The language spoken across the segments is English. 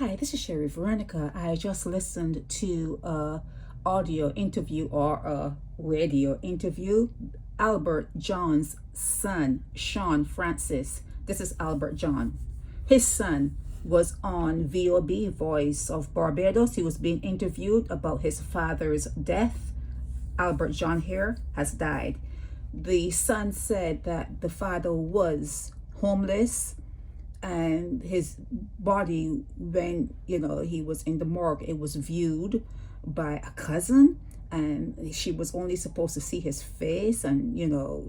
Hi, this is Sherry Veronica. I just listened to a audio interview or a radio interview. Albert John's son, Shawn Francis. This is Albert John. His son was on VOB, Voice of Barbados. He was being interviewed about his father's death. Albert John here has died. The son said that the father was homeless, and his body, when he was in the morgue, it was viewed by a cousin, and she was only supposed to see his face, and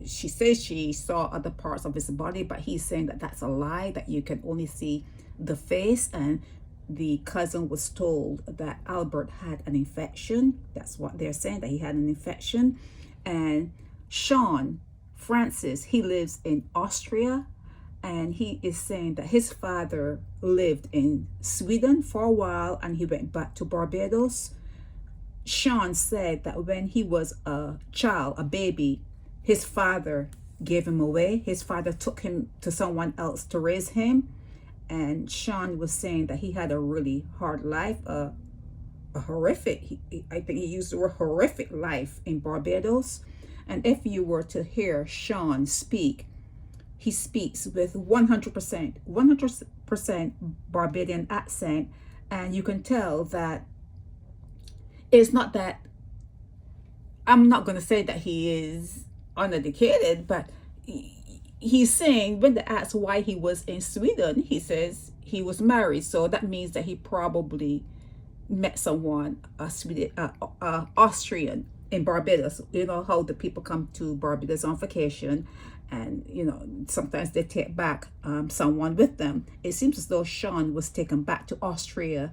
she says she saw other parts of his body, but he's saying that that's a lie, that you can only see the face. And the cousin was told that Albert had an infection. That's what they're saying, that he had an infection. And Shawn Francis, he lives in Austria, and he is saying that his father lived in Sweden for a while and he went back to Barbados. Shawn said that when he was a child, a baby, his father gave him away. His father took him to someone else to raise him. And Shawn was saying that he had a really hard life, a horrific, I think he used the word horrific life in Barbados. And if you were to hear Shawn speak, he speaks with 100% Barbadian accent, and you can tell that it's not that, I'm not going to say that he is uneducated, but he's saying, when they asked why he was in Sweden, he says he was married. So that means that he probably met someone, Austrian, in Barbados. You know how the people come to Barbados on vacation, and sometimes they take back someone with them. It seems as though Shawn was taken back to Austria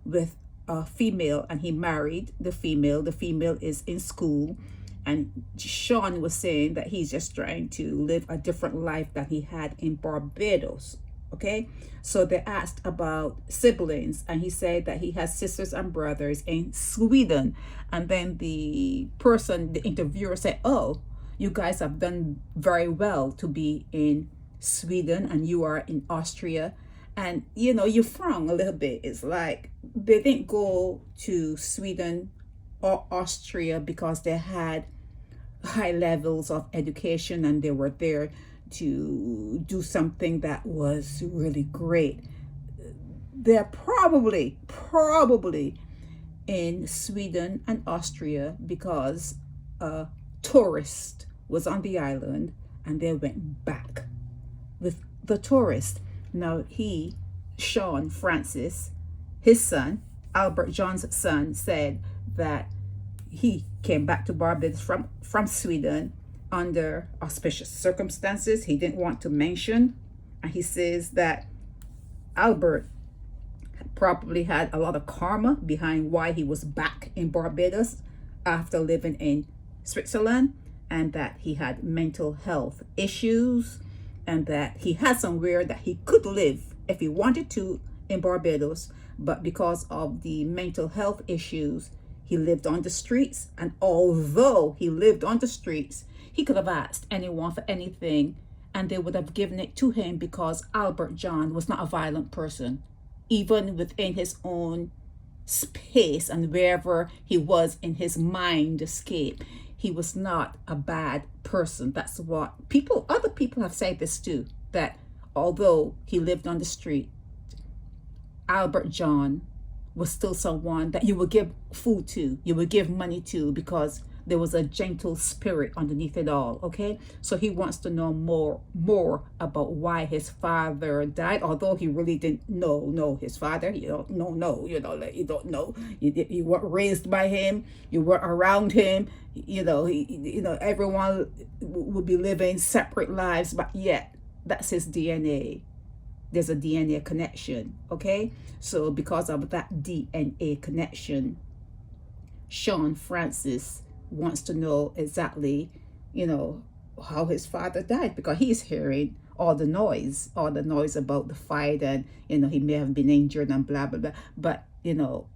with a female, and he married the female. The female is in school, and Shawn was saying that he's just trying to live a different life than he had in Barbados. Okay, so they asked about siblings, and he said that he has sisters and brothers in Sweden. And then the interviewer said, "Oh, you guys have done very well to be in Sweden, and you are in Austria." And you frown a little bit. It's like they didn't go to Sweden or Austria because they had high levels of education and they were there to do something that was really great. They're probably in Sweden and Austria because a tourist was on the island and they went back with the tourist. Now Shawn Francis, his son, Albert John's son, said that he came back to Barbados from Sweden under auspicious circumstances he didn't want to mention. And he says that Albert probably had a lot of karma behind why he was back in Barbados after living in Switzerland, and that he had mental health issues, and that he had somewhere that he could live if he wanted to in Barbados, but because of the mental health issues, he lived on the streets. And although he lived on the streets, he could have asked anyone for anything and they would have given it to him, because Albert John was not a violent person. Even within his own space and wherever he was in his mind escape, he was not a bad person. That's what other people have said this too, that although he lived on the street, Albert John was still someone that you would give food to, you would give money to, because there was a gentle spirit underneath it all. Okay, so he wants to know more about why his father died, although he really didn't know his father. You don't know, you don't know. You weren't raised by him, you weren't around him. Everyone would be living separate lives, but yet that's his DNA. There's a DNA connection. Okay, so because of that DNA connection, Shawn Francis wants to know exactly, how his father died, because he's hearing all the noise about the fight, and he may have been injured and blah blah blah. But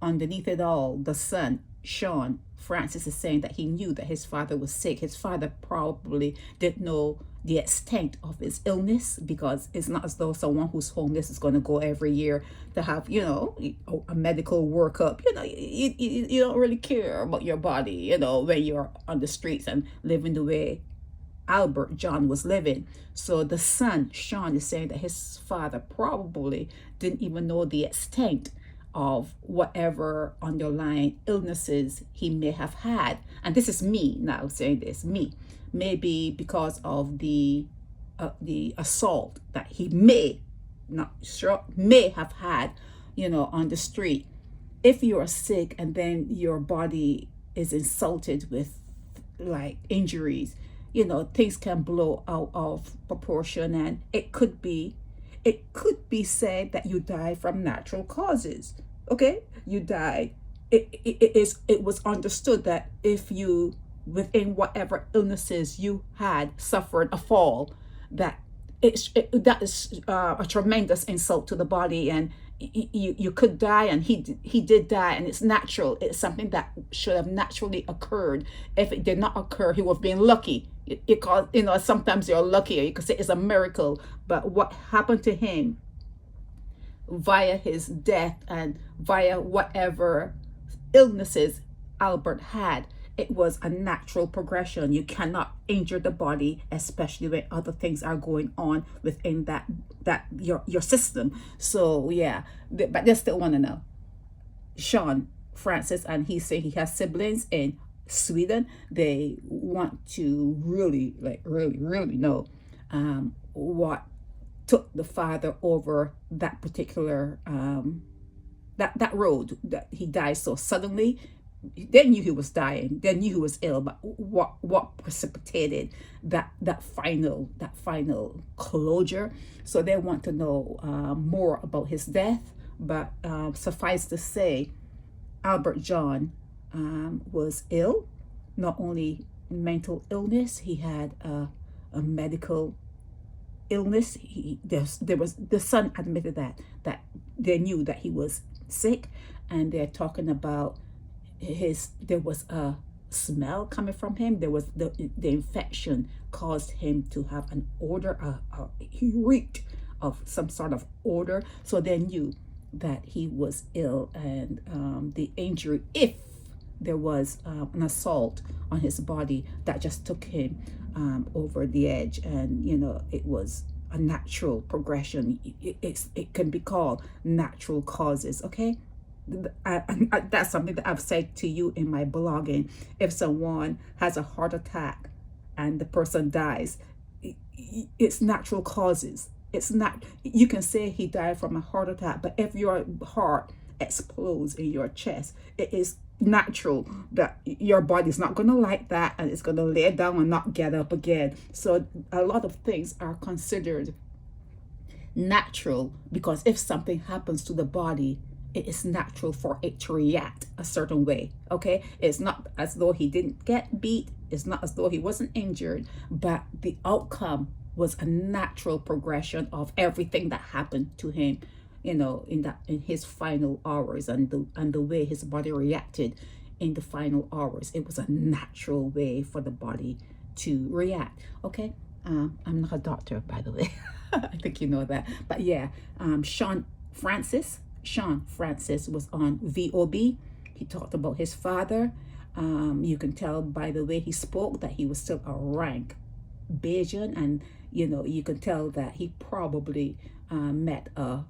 underneath it all, the son, Shawn Francis, is saying that he knew that his father was sick. His father probably didn't know the extent of his illness, because it's not as though someone who's homeless is going to go every year to have, a medical workup. You don't really care about your body, when you're on the streets and living the way Albert John was living. So the son, Shawn, is saying that his father probably didn't even know the extent of whatever underlying illnesses he may have had. And this is me now saying this, me. Maybe because of the assault that he may have had, on the street. If you are sick and then your body is insulted with like injuries, things can blow out of proportion, and it could be said that you die from natural causes. Okay, you died. It was understood that if you, within whatever illnesses you had, suffered a fall, that that is a tremendous insult to the body, and you could die, and he did die, and it's natural. It's something that should have naturally occurred. If it did not occur, he would have been lucky. Sometimes you're lucky, or you could say it's a miracle. But what happened to him via his death and via whatever illnesses Albert had, it was a natural progression. You cannot injure the body, especially when other things are going on within that your system. So yeah, but they still want to know. Shawn Francis, and he said he has siblings in Sweden. They want to really know what took the father over that particular that road, that he died so suddenly. They knew he was dying, they knew he was ill, but what precipitated that final closure? So they want to know more about his death. But suffice to say, Albert John was ill, not only mental illness, he had a medical illness. There was, the son admitted that they knew that he was sick, and they're talking about there was a smell coming from him. There was the infection caused him to have an odor. He reeked of some sort of odor. So they knew that he was ill, and the injury, if there was an assault on his body, that just took him over the edge. And it was a natural progression. It can be called natural causes. Okay, that's something that I've said to you in my blogging. If someone has a heart attack and the person dies, it's natural causes. It's not, you can say he died from a heart attack, but if your heart explodes in your chest, it is natural that your body's not going to like that, and it's going to lay down and not get up again. So a lot of things are considered natural, because if something happens to the body, it is natural for it to react a certain way. Okay, it's not as though he didn't get beat, it's not as though he wasn't injured, but the outcome was a natural progression of everything that happened to him, in his final hours, and the way his body reacted in the final hours. It was a natural way for the body to react. Okay, I'm not a doctor, by the way. I think you know that. But yeah, Shawn Francis was on VOB. He talked about his father. You can tell by the way he spoke that he was still a rank Bajan, and you can tell that he probably met a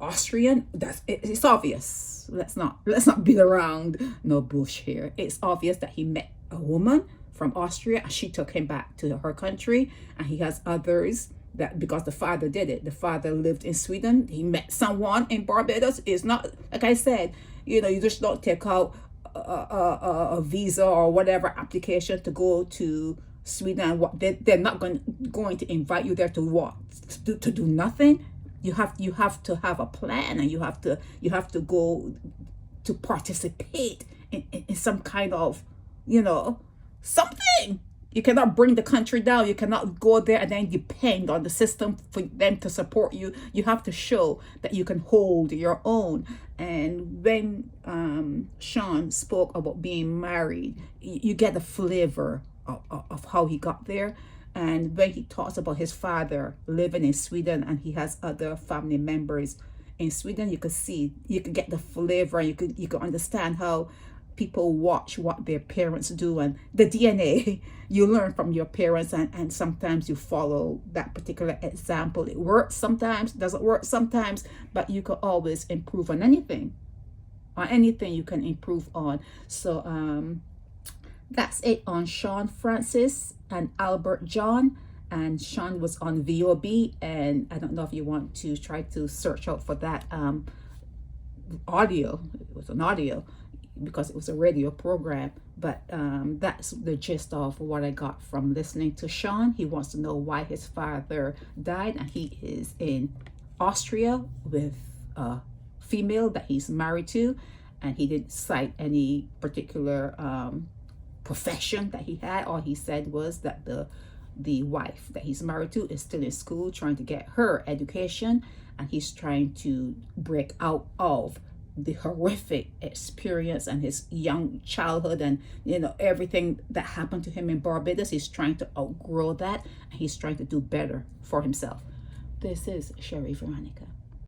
Austrian. It's obvious. Let's not beat around no bush here. It's obvious that he met a woman from Austria, and she took him back to her country. And he has others that, because the father did it. The father lived in Sweden. He met someone in Barbados. It's not, like I said, you just don't take out a visa or whatever application to go to Sweden, and what they're not going to invite you there to what, to do nothing. You have to have a plan, and you have to go to participate in some kind of something. You cannot bring the country down. You cannot go there and then depend on the system for them to support you. You have to show that you can hold your own. And when Shawn spoke about being married, you get a flavor of how he got there. And when he talks about his father living in Sweden and he has other family members in Sweden, you could see, you could get the flavor, you could understand how people watch what their parents do, and the DNA you learn from your parents, and sometimes you follow that particular example. It works sometimes, doesn't work sometimes, but you can always improve on anything, you can improve on. So that's it on Shawn Francis and Albert Jone. And Shawn was on VOB, and I don't know if you want to try to search out for that audio. It was an audio because it was a radio program, but that's the gist of what I got from listening to Shawn. He wants to know why his father died, and he is in Austria with a female that he's married to, and he didn't cite any particular profession that he had. All he said was that the wife that he's married to is still in school trying to get her education, and he's trying to break out of the horrific experience and his young childhood, and everything that happened to him in Barbados. He's trying to outgrow that, and he's trying to do better for himself. This is Sherry Veronica.